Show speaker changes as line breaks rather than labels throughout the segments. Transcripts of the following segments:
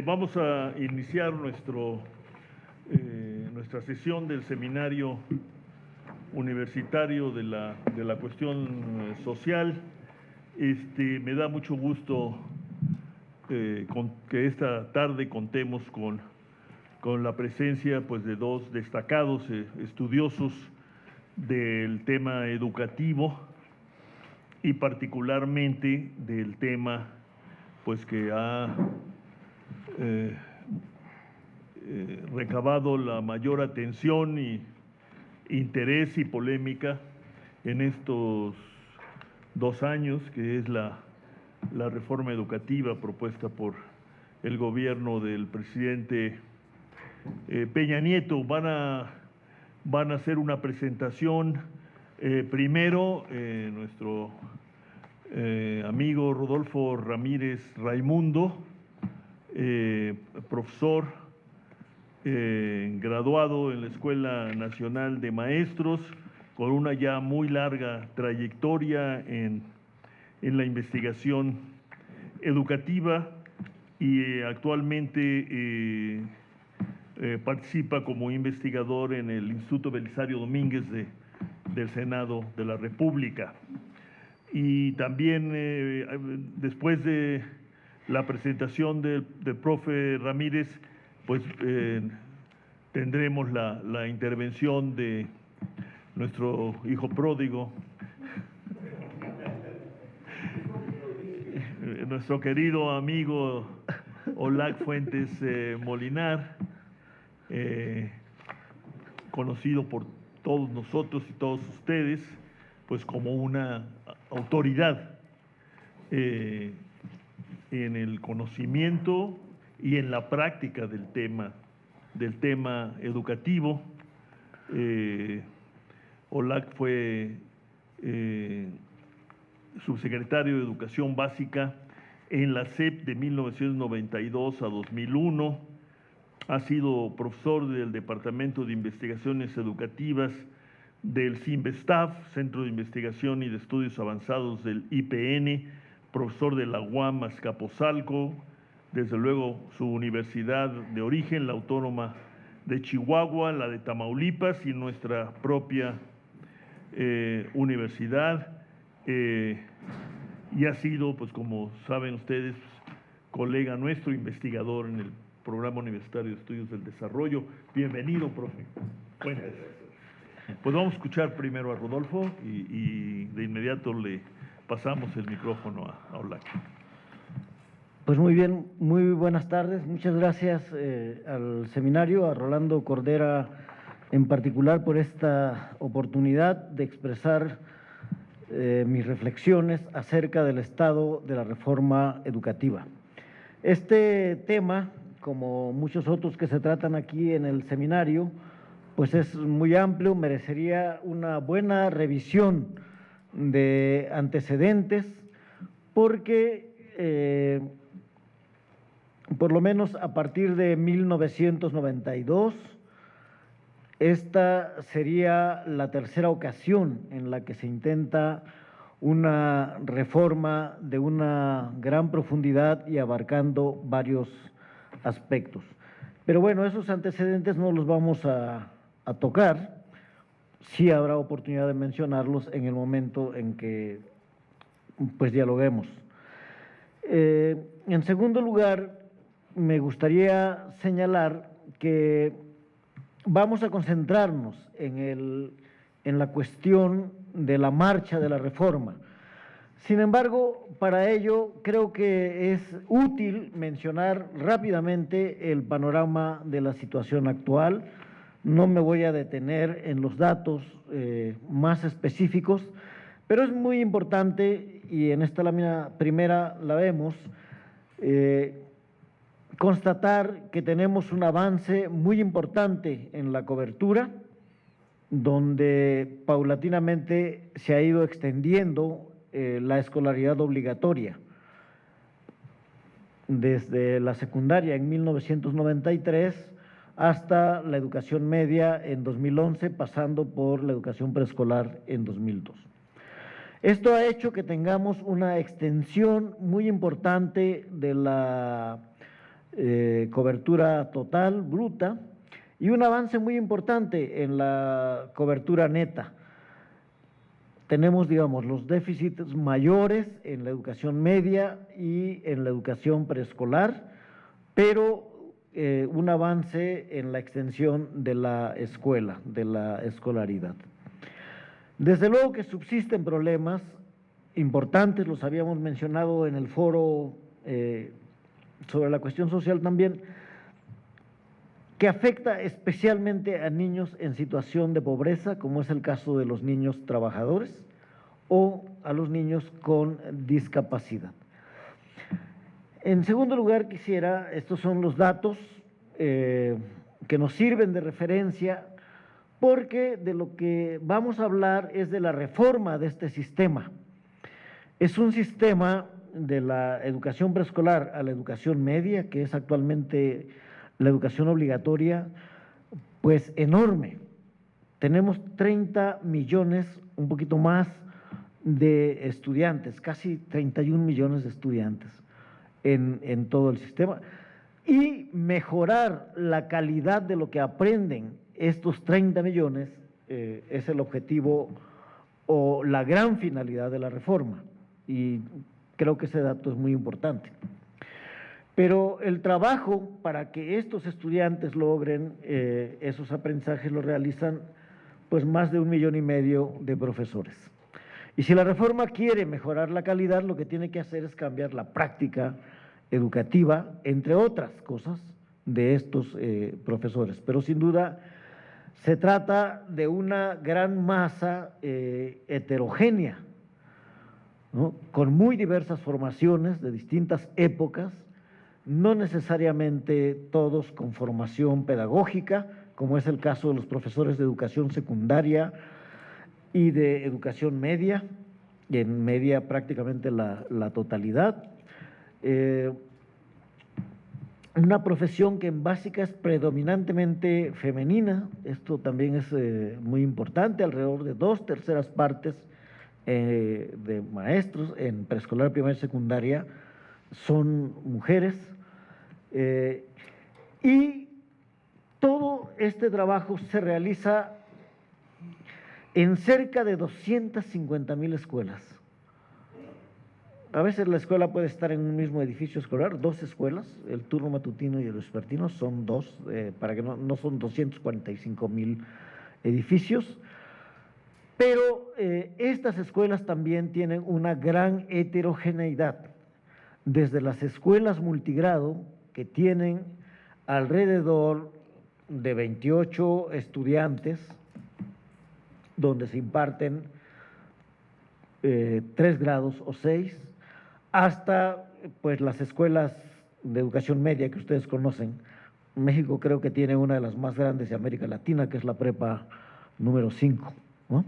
Vamos a iniciar nuestra sesión del seminario universitario de la cuestión social. Me da mucho gusto que esta tarde contemos con la presencia pues, de dos destacados estudiosos del tema educativo y particularmente del tema pues, que ha recabado la mayor atención y interés y polémica en estos 2 años, que es la reforma educativa propuesta por el gobierno del presidente Peña Nieto. Van a hacer una presentación primero nuestro amigo Rodolfo Ramírez Raimundo, profesor graduado en la Escuela Nacional de Maestros, con una ya muy larga trayectoria en la investigación educativa y actualmente participa como investigador en el Instituto Belisario Domínguez del Senado de la República. Y también después de la presentación del profe Ramírez, pues tendremos la intervención de nuestro hijo pródigo, nuestro querido amigo Olac Fuentes Molinar, conocido por todos nosotros y todos ustedes, pues como una autoridad en el conocimiento y en la práctica del tema educativo. Olac fue subsecretario de Educación Básica en la SEP de 1992 a 2001. Ha sido profesor del Departamento de Investigaciones Educativas del CINVESTAF, Centro de Investigación y de Estudios Avanzados del IPN, profesor de la UAM Azcapotzalco, desde luego su universidad de origen, la Autónoma de Chihuahua, la de Tamaulipas y nuestra propia universidad, y ha sido, pues como saben ustedes, colega nuestro, investigador en el Programa Universitario de Estudios del Desarrollo. Bienvenido, profe. Cuéntese. Pues vamos a escuchar primero a Rodolfo y de inmediato le pasamos el micrófono a Olac.
Pues muy bien, muy buenas tardes. Muchas gracias al seminario, a Rolando Cordera en particular por esta oportunidad de expresar mis reflexiones acerca del estado de la reforma educativa. Este tema, como muchos otros que se tratan aquí en el seminario, pues es muy amplio, merecería una buena revisión de antecedentes, porque por lo menos a partir de 1992, esta sería la tercera ocasión en la que se intenta una reforma de una gran profundidad y abarcando varios aspectos. Pero bueno, esos antecedentes no los vamos a tocar. Sí habrá oportunidad de mencionarlos en el momento en que pues dialoguemos. En segundo lugar, me gustaría señalar que vamos a concentrarnos en la cuestión de la marcha de la reforma. Sin embargo, para ello creo que es útil mencionar rápidamente el panorama de la situación actual. No me voy a detener en los datos más específicos, pero es muy importante, y en esta lámina primera la vemos, constatar que tenemos un avance muy importante en la cobertura donde paulatinamente se ha ido extendiendo la escolaridad obligatoria. Desde la secundaria en 1993 hasta la educación media en 2011, pasando por la educación preescolar en 2002. Esto ha hecho que tengamos una extensión muy importante de la cobertura total, bruta, y un avance muy importante en la cobertura neta. Tenemos, digamos, los déficits mayores en la educación media y en la educación preescolar, pero un avance en la extensión de la escuela, de la escolaridad. Desde luego que subsisten problemas importantes, los habíamos mencionado en el foro sobre la cuestión social también, que afecta especialmente a niños en situación de pobreza, como es el caso de los niños trabajadores o a los niños con discapacidad. En segundo lugar, estos son los datos que nos sirven de referencia, porque de lo que vamos a hablar es de la reforma de este sistema. Es un sistema de la educación preescolar a la educación media, que es actualmente la educación obligatoria, pues enorme. Tenemos 30 millones, un poquito más, de estudiantes, casi 31 millones de estudiantes en todo el sistema. Y mejorar la calidad de lo que aprenden estos 30 millones es el objetivo o la gran finalidad de la reforma. Y creo que ese dato es muy importante. Pero el trabajo para que estos estudiantes logren esos aprendizajes lo realizan pues más de 1,5 millones de profesores. Y si la reforma quiere mejorar la calidad, lo que tiene que hacer es cambiar la práctica educativa, entre otras cosas, de estos profesores. Pero sin duda se trata de una gran masa heterogénea, ¿no?, con muy diversas formaciones de distintas épocas, no necesariamente todos con formación pedagógica, como es el caso de los profesores de educación secundaria y de educación media, y en media prácticamente la totalidad. Una profesión que en básica es predominantemente femenina, esto también es muy importante, alrededor de 2/3 partes de maestros en preescolar, primaria y secundaria son mujeres, y todo este trabajo se realiza en cerca de 250,000 escuelas. A veces la escuela puede estar en un mismo edificio escolar, 2 escuelas, el turno matutino y el vespertino son 2, para que no son 245,000 edificios, pero estas escuelas también tienen una gran heterogeneidad, desde las escuelas multigrado, que tienen alrededor de 28 estudiantes, donde se imparten 3 grados o 6, hasta pues las escuelas de educación media que ustedes conocen. México creo que tiene una de las más grandes de América Latina, que es la prepa número 5, ¿no?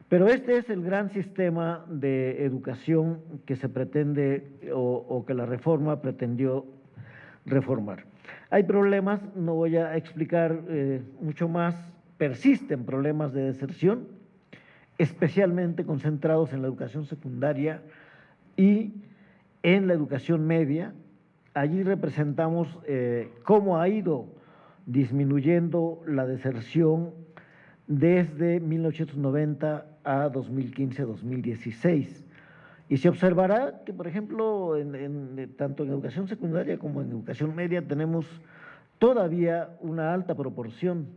Pero este es el gran sistema de educación que se pretende o que la reforma pretendió reformar. Hay problemas, no voy a explicar mucho más, persisten problemas de deserción, especialmente concentrados en la educación secundaria y en la educación media. Allí representamos cómo ha ido disminuyendo la deserción desde 1990 a 2015-2016. Y se observará que, por ejemplo, tanto en educación secundaria como en educación media tenemos todavía una alta proporción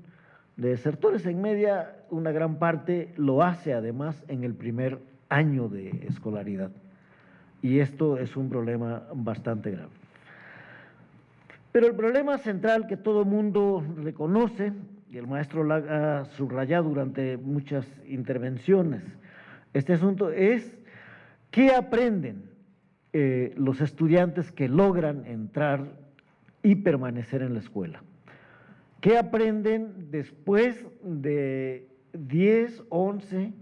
de desertores. En media, una gran parte lo hace además en el primer año de escolaridad. Y esto es un problema bastante grave. Pero el problema central que todo mundo reconoce, y el maestro lo ha subrayado durante muchas intervenciones, este asunto es qué aprenden los estudiantes que logran entrar y permanecer en la escuela. ¿Qué aprenden después de 10, 11,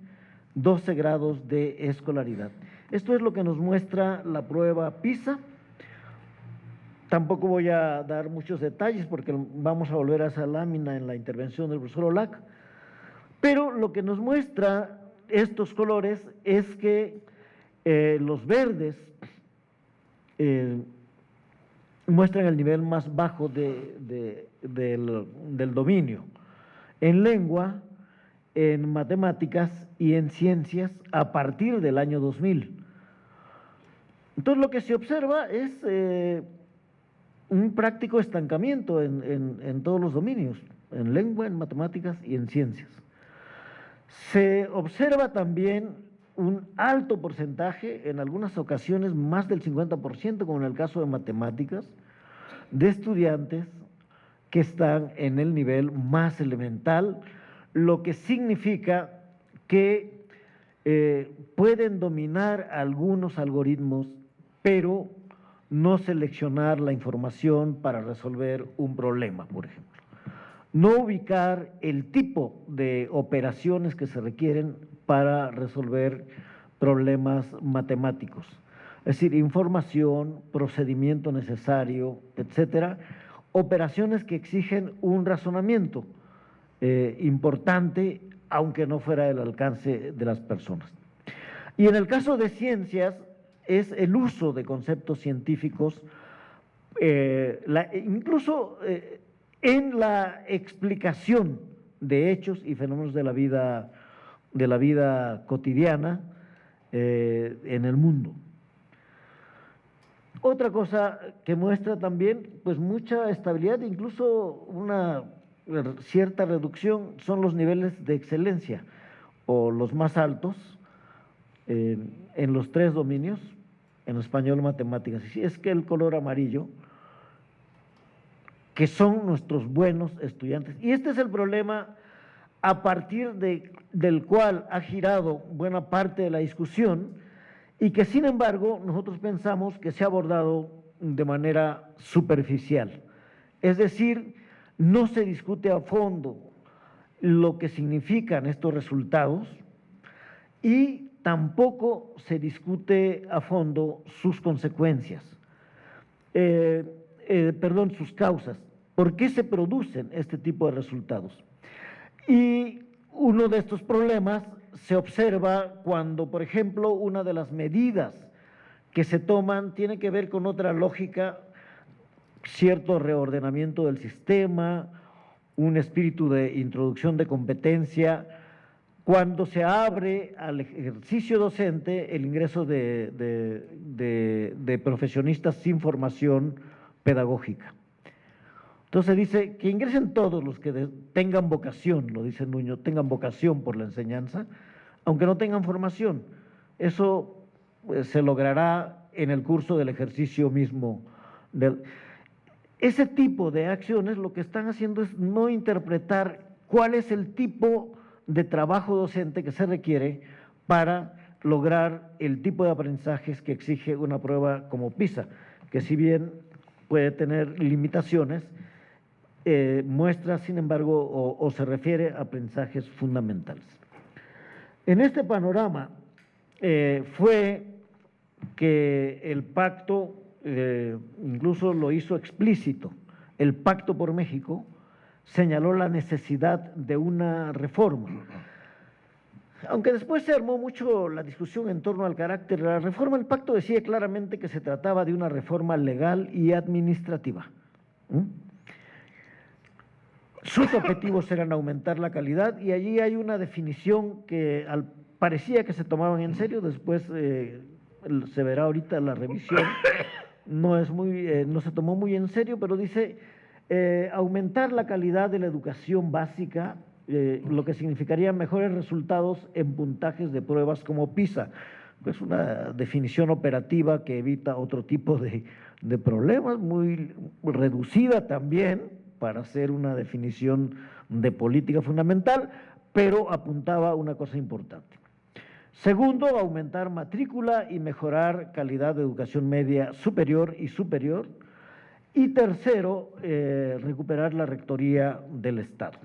12 grados de escolaridad. Esto es lo que nos muestra la prueba PISA. Tampoco voy a dar muchos detalles porque vamos a volver a esa lámina en la intervención del profesor Olac, pero lo que nos muestra estos colores es que los verdes muestran el nivel más bajo del dominio en lengua, en matemáticas y en ciencias a partir del año 2000. Entonces lo que se observa es un práctico estancamiento en todos los dominios, en lengua, en matemáticas y en ciencias. Se observa también un alto porcentaje, en algunas ocasiones más del 50%, como en el caso de matemáticas, de estudiantes que están en el nivel más elemental, lo que significa que pueden dominar algunos algoritmos, pero no seleccionar la información para resolver un problema, por ejemplo. No ubicar el tipo de operaciones que se requieren para resolver problemas matemáticos. Es decir, información, procedimiento necesario, etcétera, operaciones que exigen un razonamiento importante, aunque no fuera del alcance de las personas. Y en el caso de ciencias, es el uso de conceptos científicos, incluso en la explicación de hechos y fenómenos de la vida cotidiana en el mundo. Otra cosa que muestra también, pues mucha estabilidad, incluso una cierta reducción, son los niveles de excelencia o los más altos en los tres dominios, en español, matemáticas. Y es que el color amarillo, que son nuestros buenos estudiantes. Y este es el problema a partir del cual ha girado buena parte de la discusión y que, sin embargo, nosotros pensamos que se ha abordado de manera superficial. Es decir, no se discute a fondo lo que significan estos resultados y tampoco se discute a fondo sus consecuencias, sus causas. ¿Por qué se producen este tipo de resultados? Y uno de estos problemas se observa cuando, por ejemplo, una de las medidas que se toman tiene que ver con otra lógica, cierto reordenamiento del sistema, un espíritu de introducción de competencia, cuando se abre al ejercicio docente el ingreso de profesionistas sin formación pedagógica. Entonces dice que ingresen todos los que tengan vocación, lo dice Nuño, tengan vocación por la enseñanza, aunque no tengan formación. Eso se logrará en el curso del ejercicio mismo. Ese tipo de acciones lo que están haciendo es no interpretar cuál es el tipo de trabajo docente que se requiere para lograr el tipo de aprendizajes que exige una prueba como PISA, que si bien puede tener limitaciones, muestra, sin embargo, o se refiere a aprendizajes fundamentales. En este panorama fue que el pacto, incluso lo hizo explícito, el Pacto por México señaló la necesidad de una reforma. Aunque después se armó mucho la discusión en torno al carácter de la reforma, el pacto decía claramente que se trataba de una reforma legal y administrativa. Sus objetivos eran aumentar la calidad y allí hay una definición que parecía que se tomaban en serio, después se verá ahorita la revisión, no se tomó muy en serio, pero dice aumentar la calidad de la educación básica, lo que significaría mejores resultados en puntajes de pruebas como PISA. Es una definición operativa que evita otro tipo de problemas, muy reducida también, para hacer una definición de política fundamental, pero apuntaba a una cosa importante. Segundo, aumentar matrícula y mejorar calidad de educación media superior y superior. Y tercero, recuperar la rectoría del Estado.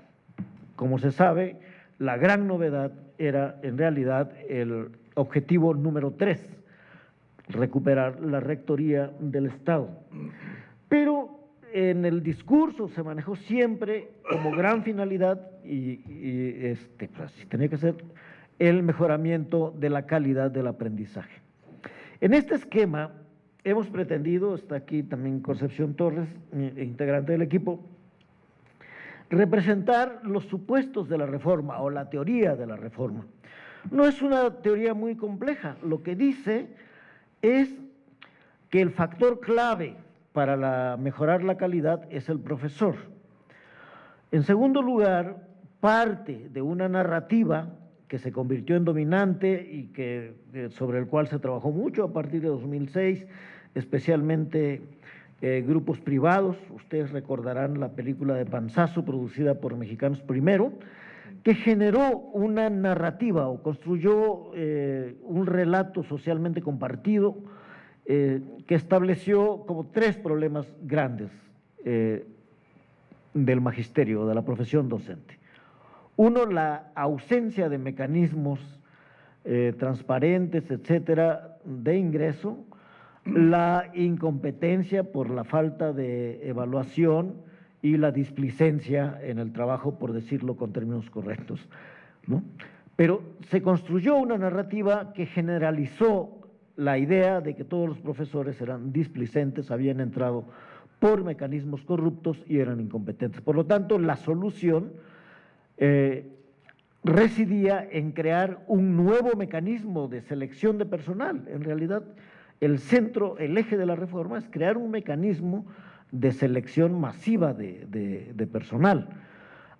Como se sabe, la gran novedad era en realidad el objetivo número 3, recuperar la rectoría del Estado. Pero en el discurso se manejó siempre como gran finalidad pues así tenía que ser el mejoramiento de la calidad del aprendizaje. En este esquema hemos pretendido, está aquí también Concepción Torres, integrante del equipo, representar los supuestos de la reforma o la teoría de la reforma. No es una teoría muy compleja, lo que dice es que el factor clave para mejorar la calidad es el profesor. En segundo lugar, parte de una narrativa que se convirtió en dominante y sobre el cual se trabajó mucho a partir de 2006, especialmente grupos privados. Ustedes recordarán la película de Panzazo, producida por Mexicanos Primero, que generó una narrativa o construyó un relato socialmente compartido que estableció como 3 problemas grandes del magisterio, de la profesión docente. Uno, la ausencia de mecanismos transparentes, etcétera, de ingreso, la incompetencia por la falta de evaluación y la displicencia en el trabajo, por decirlo con términos correctos, ¿no? Pero se construyó una narrativa que generalizó la idea de que todos los profesores eran displicentes, habían entrado por mecanismos corruptos y eran incompetentes. Por lo tanto, la solución residía en crear un nuevo mecanismo de selección de personal. En realidad, el eje de la reforma es crear un mecanismo de selección masiva de personal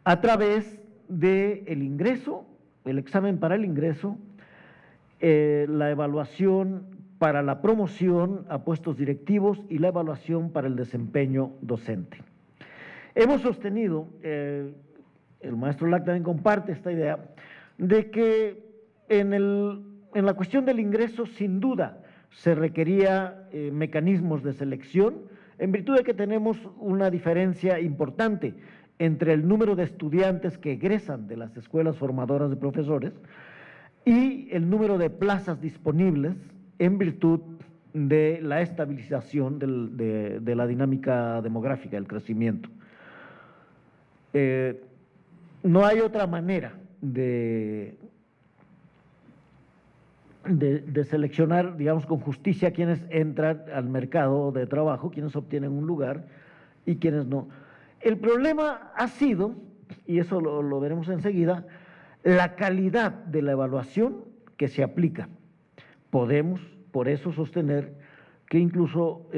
a través del ingreso, el examen para el ingreso, la evaluación para la promoción a puestos directivos y la evaluación para el desempeño docente. Hemos sostenido, el maestro Lac también comparte esta idea, de que en la cuestión del ingreso, sin duda, se requería mecanismos de selección, en virtud de que tenemos una diferencia importante entre el número de estudiantes que egresan de las escuelas formadoras de profesores y el número de plazas disponibles en virtud de la estabilización de la dinámica demográfica, el crecimiento. No hay otra manera de seleccionar, digamos, con justicia quienes entran al mercado de trabajo, quienes obtienen un lugar y quienes no. El problema ha sido, y eso lo veremos enseguida, la calidad de la evaluación que se aplica. Podemos, por eso, sostener que incluso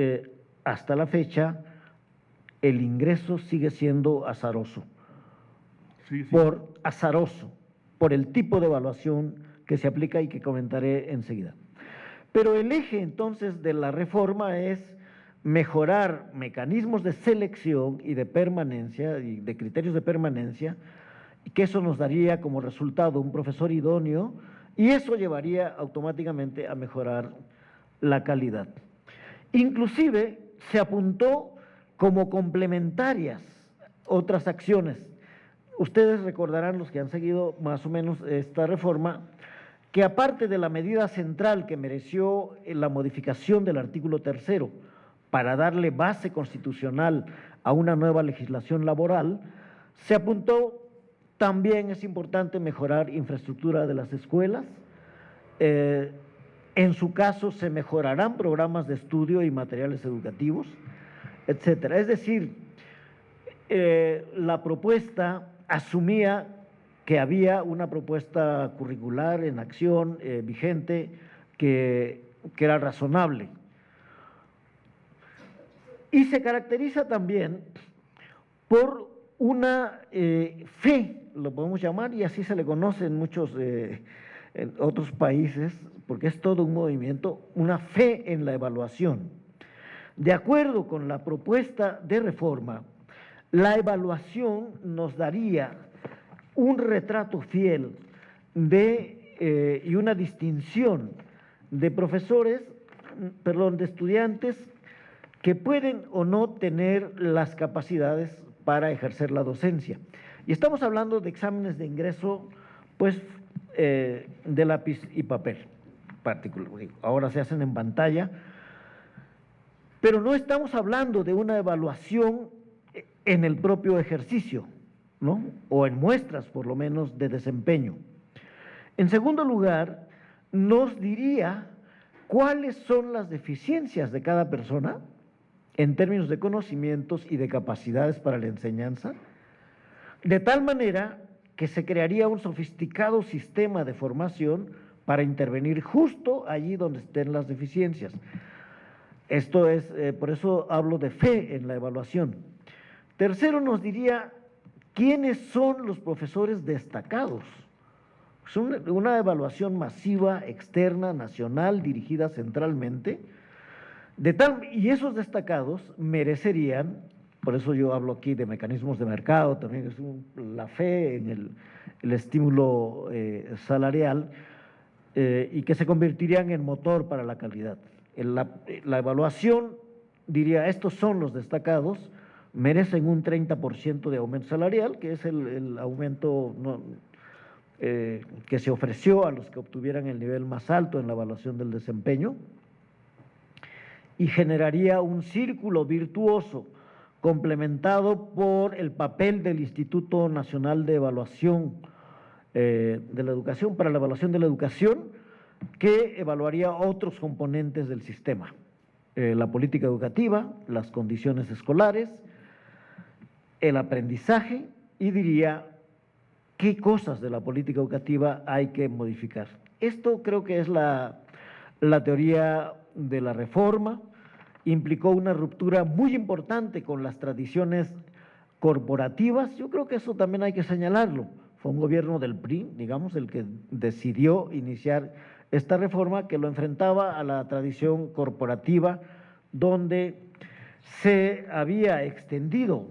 hasta la fecha el ingreso sigue siendo azaroso. Sí. Por el tipo de evaluación que se aplica y que comentaré enseguida. Pero el eje entonces de la reforma es mejorar mecanismos de selección y de permanencia, y de criterios de permanencia, y que eso nos daría como resultado un profesor idóneo, y eso llevaría automáticamente a mejorar la calidad. Inclusive se apuntó como complementarias otras acciones. Ustedes recordarán, los que han seguido más o menos esta reforma, que aparte de la medida central que mereció la modificación del artículo 3º para darle base constitucional a una nueva legislación laboral, se apuntó también, es importante, mejorar infraestructura de las escuelas. En su caso, se mejorarán programas de estudio y materiales educativos, etcétera. Es decir, la propuesta asumía que había una propuesta curricular en acción vigente que era razonable. Y se caracteriza también por una fe, lo podemos llamar, y así se le conoce en muchos en otros países, porque es todo un movimiento, una fe en la evaluación. De acuerdo con la propuesta de reforma, la evaluación nos daría un retrato fiel y una distinción de de estudiantes que pueden o no tener las capacidades para ejercer la docencia. Y estamos hablando de exámenes de ingreso pues, de lápiz y papel, particular. Ahora se hacen en pantalla, pero no estamos hablando de una evaluación en el propio ejercicio, ¿no? O en muestras, por lo menos, de desempeño. En segundo lugar, nos diría cuáles son las deficiencias de cada persona en términos de conocimientos y de capacidades para la enseñanza, de tal manera que se crearía un sofisticado sistema de formación para intervenir justo allí donde estén las deficiencias. Esto es, por eso hablo de fe en la evaluación. Tercero, nos diría quiénes son los profesores destacados. Es una evaluación masiva, externa, nacional, dirigida centralmente, y esos destacados merecerían, por eso yo hablo aquí de mecanismos de mercado, también es la fe en el estímulo salarial, y que se convertirían en motor para la calidad. La evaluación diría, estos son los destacados, merecen un 30% de aumento salarial, que es el aumento que se ofreció a los que obtuvieran el nivel más alto en la evaluación del desempeño, y generaría un círculo virtuoso complementado por el papel del Instituto Nacional de Evaluación de la Educación, para la evaluación de la educación, que evaluaría otros componentes del sistema, la política educativa, las condiciones escolares, el aprendizaje, y diría qué cosas de la política educativa hay que modificar. Esto creo que es la teoría de la reforma. Implicó una ruptura muy importante con las tradiciones corporativas. Yo creo que eso también hay que señalarlo. Fue un gobierno del PRI, digamos, el que decidió iniciar esta reforma, que lo enfrentaba a la tradición corporativa, donde se había extendido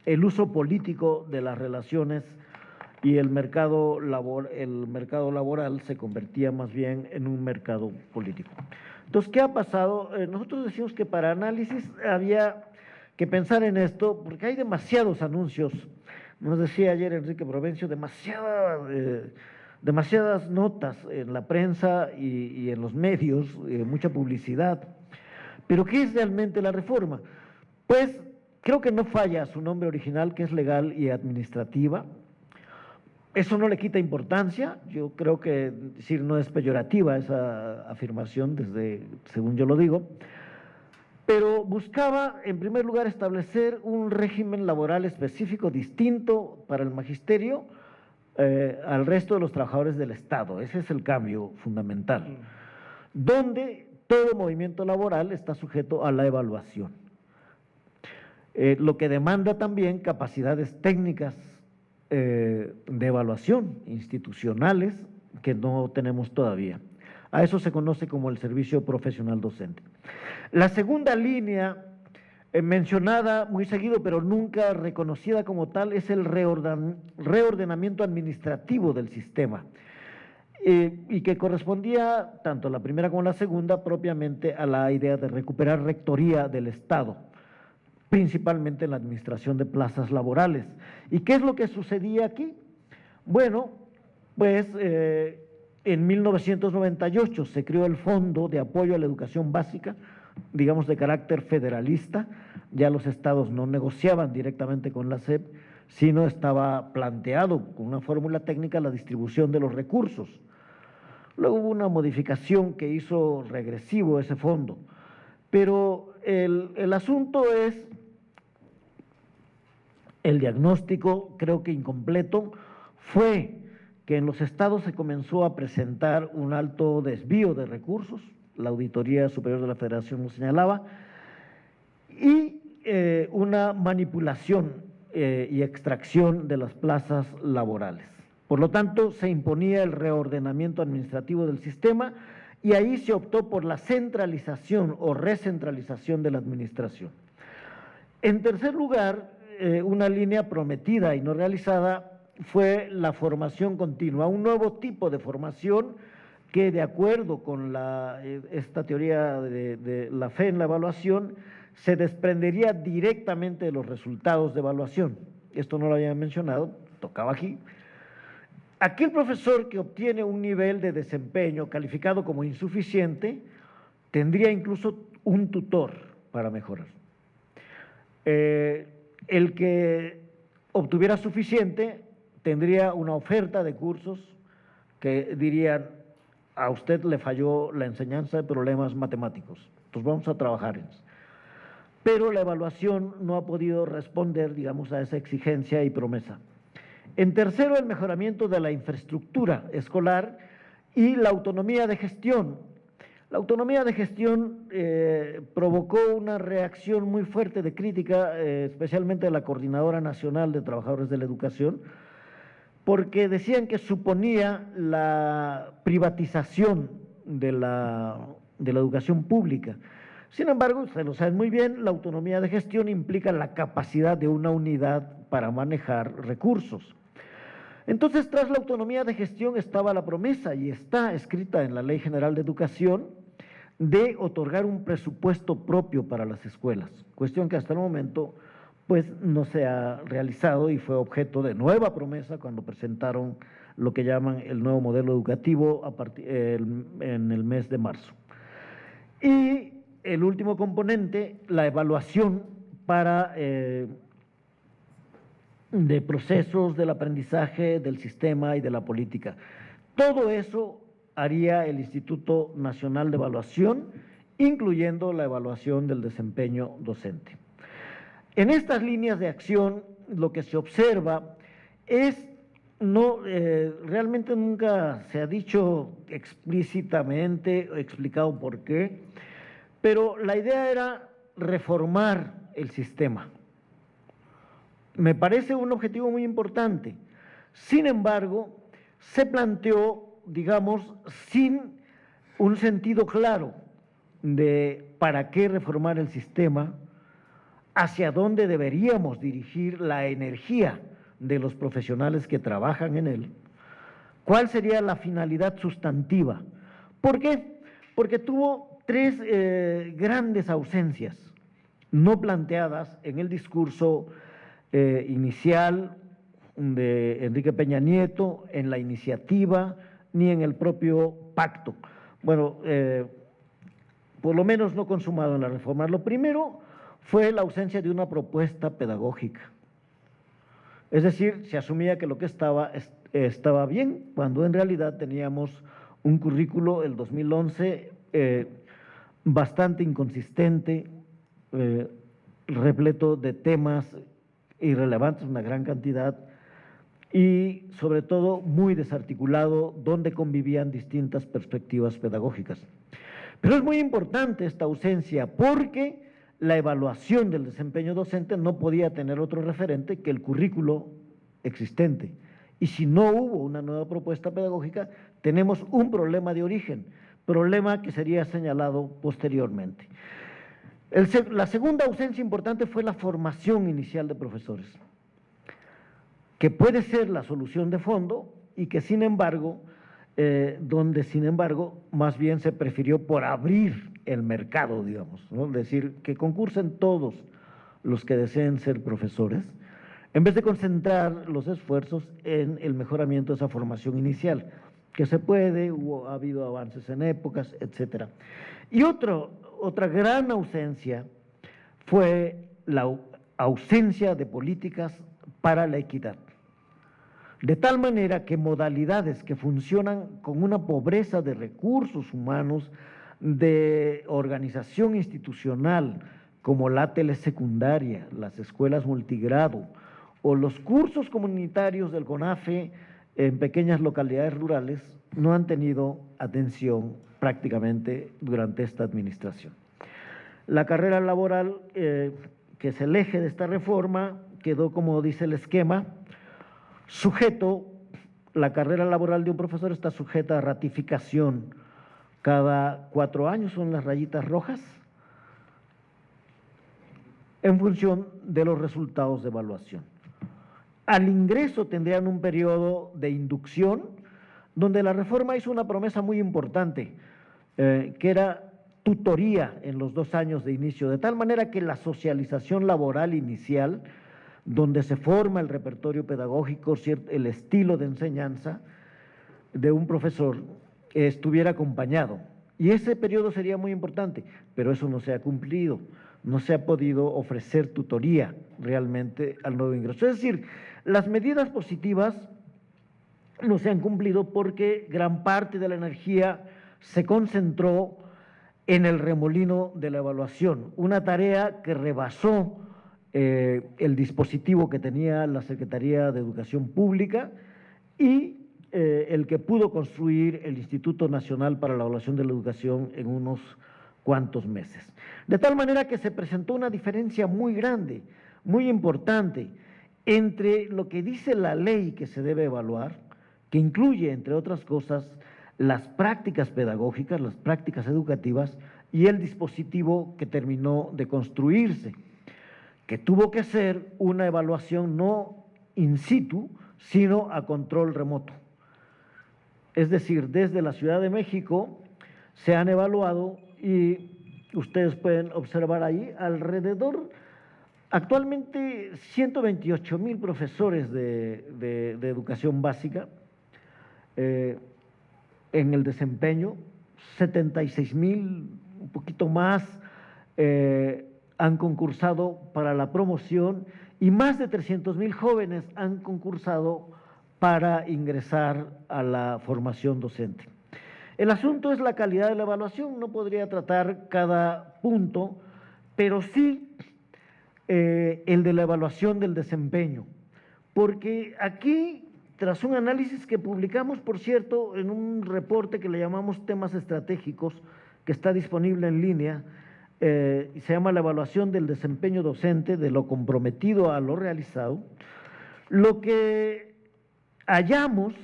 el uso político de las relaciones, y el mercado laboral se convertía más bien en un mercado político. Entonces, ¿qué ha pasado? Nosotros decimos que para análisis había que pensar en esto, porque hay demasiados anuncios. Nos decía ayer Enrique Provencio, demasiadas notas en la prensa y en los medios, mucha publicidad. Pero ¿qué es realmente la reforma? Pues creo que no falla su nombre original, que es legal y administrativa. Eso no le quita importancia. Yo creo que decir, no es peyorativa esa afirmación, según yo lo digo, pero buscaba, en primer lugar, establecer un régimen laboral específico distinto para el magisterio al resto de los trabajadores del Estado. Ese es el cambio fundamental, donde todo movimiento laboral está sujeto a la evaluación, lo que demanda también capacidades técnicas de evaluación institucionales que no tenemos todavía. A eso se conoce como el servicio profesional docente. La segunda línea, mencionada muy seguido pero nunca reconocida como tal, es el reordenamiento administrativo del sistema, y que correspondía tanto a la primera como a la segunda propiamente a la idea de recuperar rectoría del Estado, principalmente en la administración de plazas laborales. ¿Y qué es lo que sucedía aquí? Bueno, pues en 1998 se creó el Fondo de Apoyo a la Educación Básica, digamos de carácter federalista. Ya los estados no negociaban directamente con la SEP, sino estaba planteado con una fórmula técnica la distribución de los recursos. Luego hubo una modificación que hizo regresivo ese fondo, pero el asunto es el diagnóstico, creo que incompleto, fue que en los estados se comenzó a presentar un alto desvío de recursos, la Auditoría Superior de la Federación lo señalaba, y una manipulación y extracción de las plazas laborales. Por lo tanto, se imponía el reordenamiento administrativo del sistema, y ahí se optó por la centralización o recentralización de la administración. En tercer lugar, una línea prometida y no realizada fue la formación continua, un nuevo tipo de formación que, de acuerdo con esta teoría de la fe en la evaluación, se desprendería directamente de los resultados de evaluación. Esto no lo había mencionado, tocaba aquí. Aquel profesor que obtiene un nivel de desempeño calificado como insuficiente tendría incluso un tutor para mejorar. El que obtuviera suficiente tendría una oferta de cursos que dirían: a usted le falló la enseñanza de problemas matemáticos, entonces vamos a trabajar en eso. Pero la evaluación no ha podido responder, digamos, a esa exigencia y promesa. En tercero, el mejoramiento de la infraestructura escolar y la autonomía de gestión. La autonomía de gestión provocó una reacción muy fuerte de crítica, especialmente de la Coordinadora Nacional de Trabajadores de la Educación, porque decían que suponía la privatización de la educación pública. Sin embargo, ustedes lo saben muy bien, la autonomía de gestión implica la capacidad de una unidad para manejar recursos. Entonces, tras la autonomía de gestión estaba la promesa, y está escrita en la Ley General de Educación, de otorgar un presupuesto propio para las escuelas, cuestión que hasta el momento pues no se ha realizado y fue objeto de nueva promesa cuando presentaron lo que llaman el nuevo modelo educativo en el mes de marzo. Y el último componente, la evaluación de procesos del aprendizaje, del sistema y de la política. Todo eso haría el Instituto Nacional de Evaluación, incluyendo la evaluación del desempeño docente. En estas líneas de acción, lo que se observa es, realmente nunca se ha dicho explícitamente o explicado por qué, pero la idea era reformar el sistema. Me parece un objetivo muy importante. Sin embargo, se planteó, digamos, sin un sentido claro de para qué reformar el sistema, hacia dónde deberíamos dirigir la energía de los profesionales que trabajan en él, cuál sería la finalidad sustantiva. ¿Por qué? Porque tuvo tres grandes ausencias no planteadas en el discurso inicial de Enrique Peña Nieto, en la iniciativa, ni en el propio pacto. Bueno, por lo menos no consumado en la reforma. Lo primero fue la ausencia de una propuesta pedagógica. Es decir, se asumía que lo que estaba bien, cuando en realidad teníamos un currículo, el 2011, bastante inconsistente, repleto de temas irrelevantes, una gran cantidad, y sobre todo muy desarticulado, donde convivían distintas perspectivas pedagógicas. Pero es muy importante esta ausencia porque la evaluación del desempeño docente no podía tener otro referente que el currículo existente. Y si no hubo una nueva propuesta pedagógica, tenemos un problema de origen, problema que sería señalado posteriormente. La segunda ausencia importante fue la formación inicial de profesores, que puede ser la solución de fondo y que sin embargo, más bien se prefirió por abrir el mercado, digamos, ¿no? Es decir, que concursen todos los que deseen ser profesores, en vez de concentrar los esfuerzos en el mejoramiento de esa formación inicial, que se puede, ha habido avances en épocas, etcétera. Y otra gran ausencia fue la ausencia de políticas para la equidad. De tal manera que modalidades que funcionan con una pobreza de recursos humanos, de organización institucional, como la telesecundaria, las escuelas multigrado o los cursos comunitarios del CONAFE en pequeñas localidades rurales, no han tenido atención prácticamente durante esta administración. La carrera laboral, que es el eje de esta reforma, quedó, como dice el esquema, la carrera laboral de un profesor está sujeta a ratificación cada 4 años, son las rayitas rojas, en función de los resultados de evaluación. Al ingreso tendrían un periodo de inducción, donde la reforma hizo una promesa muy importante, que era tutoría en los 2 años de inicio, de tal manera que la socialización laboral inicial donde se forma el repertorio pedagógico, el estilo de enseñanza de un profesor, estuviera acompañado. Y ese periodo sería muy importante, pero eso no se ha cumplido, no se ha podido ofrecer tutoría realmente al nuevo ingreso. Es decir, las medidas positivas no se han cumplido porque gran parte de la energía se concentró en el remolino de la evaluación, una tarea que rebasó el dispositivo que tenía la Secretaría de Educación Pública y el que pudo construir el Instituto Nacional para la Evaluación de la Educación en unos cuantos meses. De tal manera que se presentó una diferencia muy grande, muy importante, entre lo que dice la ley que se debe evaluar, que incluye, entre otras cosas, las prácticas pedagógicas, las prácticas educativas, y el dispositivo que terminó de construirse, que tuvo que ser una evaluación no in situ, sino a control remoto. Es decir, desde la Ciudad de México se han evaluado, y ustedes pueden observar ahí, alrededor, actualmente 128,000 profesores de educación básica, en el desempeño, 76,000, un poquito más, han concursado para la promoción, y más de 300,000 jóvenes han concursado para ingresar a la formación docente. El asunto es la calidad de la evaluación. No podría tratar cada punto, pero sí el de la evaluación del desempeño, porque aquí, tras un análisis que publicamos, por cierto, en un reporte que le llamamos temas estratégicos, que está disponible en línea, y se llama la evaluación del desempeño docente, de lo comprometido a lo realizado, lo que hallamos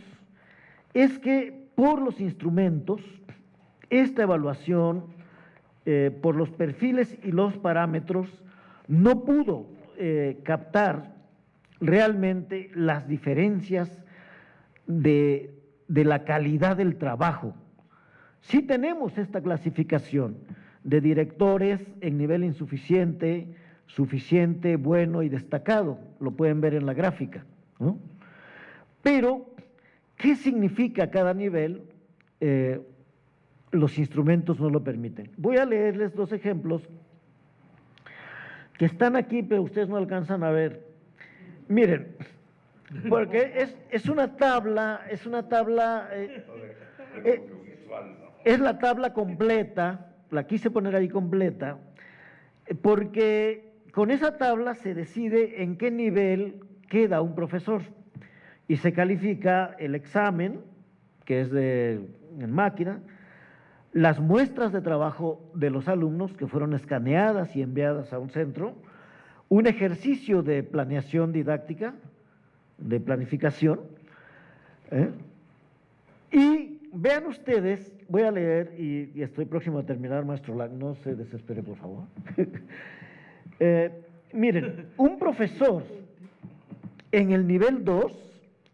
es que por los instrumentos, esta evaluación, por los perfiles y los parámetros, no pudo captar realmente las diferencias de la calidad del trabajo. Sí tenemos esta clasificación de directores en nivel insuficiente, suficiente, bueno y destacado, lo pueden ver en la gráfica, ¿no? Pero, ¿qué significa cada nivel? Los instrumentos no lo permiten. Voy a leerles dos ejemplos que están aquí, pero ustedes no alcanzan a ver. Miren, porque es una tabla, es la tabla completa, la quise poner ahí completa, porque con esa tabla se decide en qué nivel queda un profesor y se califica el examen, que es en máquina, las muestras de trabajo de los alumnos que fueron escaneadas y enviadas a un centro, un ejercicio de planeación didáctica, de planificación, y vean ustedes, voy a leer, y estoy próximo a terminar, maestro Lang, no se desespere, por favor. Miren, un profesor en el nivel 2,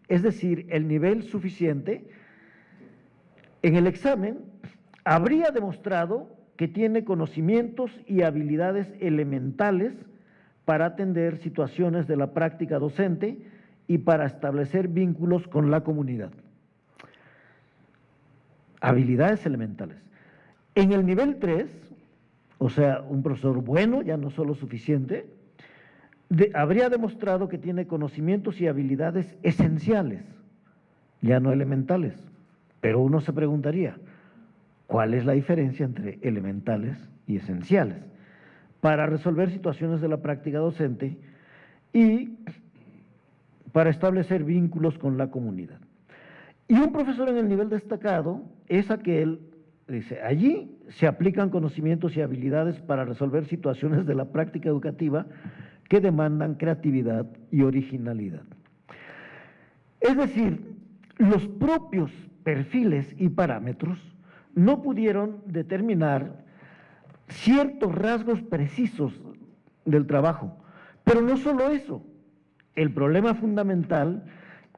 es decir, el nivel suficiente, en el examen habría demostrado que tiene conocimientos y habilidades elementales para atender situaciones de la práctica docente y para establecer vínculos con la comunidad. Habilidades elementales. En el nivel 3, o sea, un profesor bueno, ya no solo suficiente, habría demostrado que tiene conocimientos y habilidades esenciales, ya no elementales. Pero uno se preguntaría, ¿cuál es la diferencia entre elementales y esenciales? Para resolver situaciones de la práctica docente y para establecer vínculos con la comunidad. Y un profesor en el nivel destacado es aquel, dice, allí se aplican conocimientos y habilidades para resolver situaciones de la práctica educativa que demandan creatividad y originalidad. Es decir, los propios perfiles y parámetros no pudieron determinar ciertos rasgos precisos del trabajo. Pero no solo eso, el problema fundamental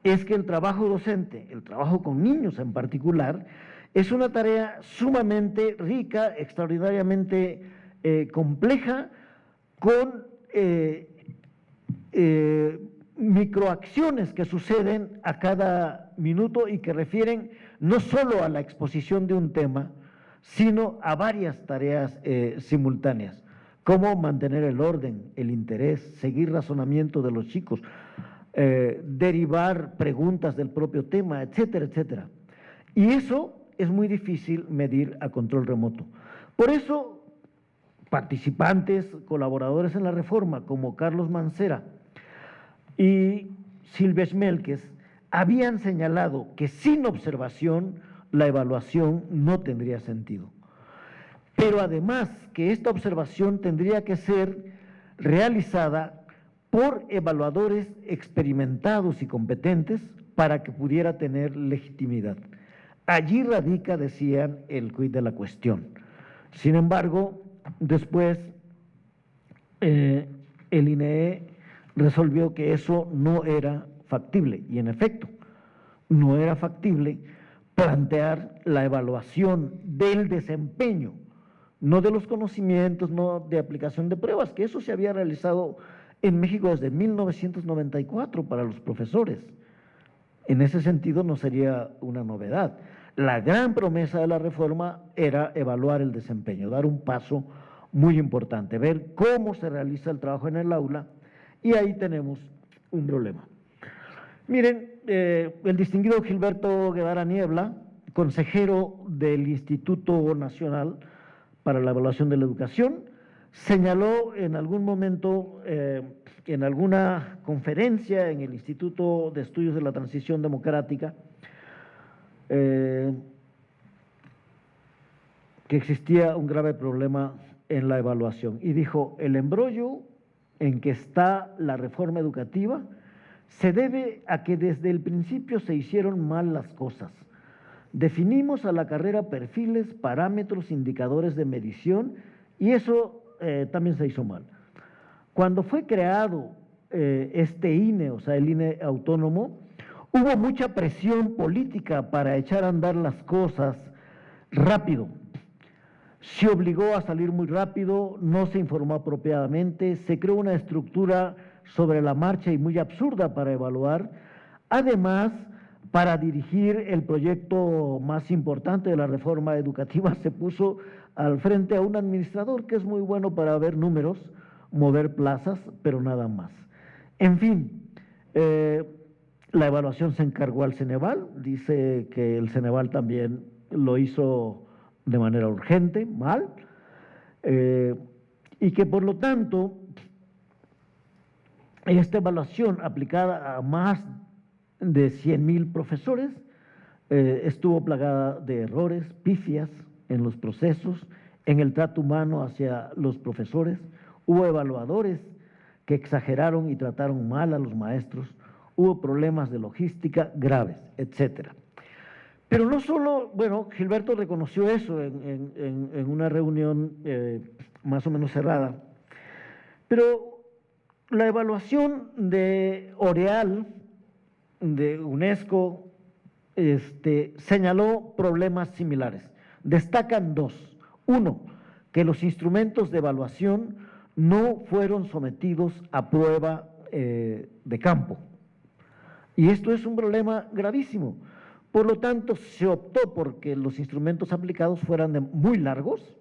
es que el trabajo docente, el trabajo con niños en particular, es una tarea sumamente rica, extraordinariamente compleja, con microacciones que suceden a cada minuto y que refieren no solo a la exposición de un tema, sino a varias tareas simultáneas, como mantener el orden, el interés, seguir razonamiento de los chicos, derivar preguntas del propio tema, etcétera, etcétera. Y eso es muy difícil medir a control remoto. Por eso, participantes, colaboradores en la reforma, como Carlos Mancera y Silvia Schmelkes, habían señalado que sin observación la evaluación no tendría sentido. Pero además que esta observación tendría que ser realizada por evaluadores experimentados y competentes para que pudiera tener legitimidad. Allí radica, decían, el quid de la cuestión. Sin embargo, después el INEE resolvió que eso no era factible, y en efecto, no era factible plantear la evaluación del desempeño, no de los conocimientos, no de aplicación de pruebas, que eso se había realizado en México desde 1994 para los profesores. En ese sentido no sería una novedad. La gran promesa de la reforma era evaluar el desempeño, dar un paso muy importante, ver cómo se realiza el trabajo en el aula, y ahí tenemos un problema. Miren, el distinguido Gilberto Guevara Niebla, consejero del Instituto Nacional para la Evaluación de la Educación, señaló en algún momento, en alguna conferencia en el Instituto de Estudios de la Transición Democrática, que existía un grave problema en la evaluación, y dijo: el embrollo en que está la reforma educativa se debe a que desde el principio se hicieron mal las cosas. Definimos a la carrera perfiles, parámetros, indicadores de medición, y eso también se hizo mal. Cuando fue creado este INE, o sea, el INE autónomo, hubo mucha presión política para echar a andar las cosas rápido. Se obligó a salir muy rápido, no se informó apropiadamente, se creó una estructura sobre la marcha y muy absurda para evaluar. Además, para dirigir el proyecto más importante de la reforma educativa, se puso al frente a un administrador que es muy bueno para ver números, mover plazas, pero nada más. En fin, la evaluación se encargó al Ceneval, dice que el Ceneval también lo hizo de manera urgente, mal, y que por lo tanto esta evaluación aplicada a más de 100,000 profesores estuvo plagada de errores, pifias en los procesos, en el trato humano hacia los profesores. Hubo evaluadores que exageraron y trataron mal a los maestros, hubo problemas de logística graves, etcétera. Pero no solo, bueno, Gilberto reconoció eso en una reunión más o menos cerrada, pero la evaluación de Oreal, de UNESCO, señaló problemas similares. Destacan dos. Uno, que los instrumentos de evaluación no fueron sometidos a prueba de campo. Y esto es un problema gravísimo. Por lo tanto, se optó por que los instrumentos aplicados fueran muy largos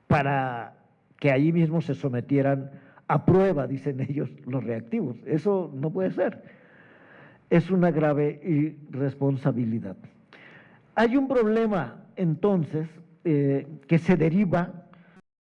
para que allí mismo se sometieran a prueba, dicen ellos, los reactivos. Eso no puede ser. Es una grave irresponsabilidad. Hay un problema, entonces, que se deriva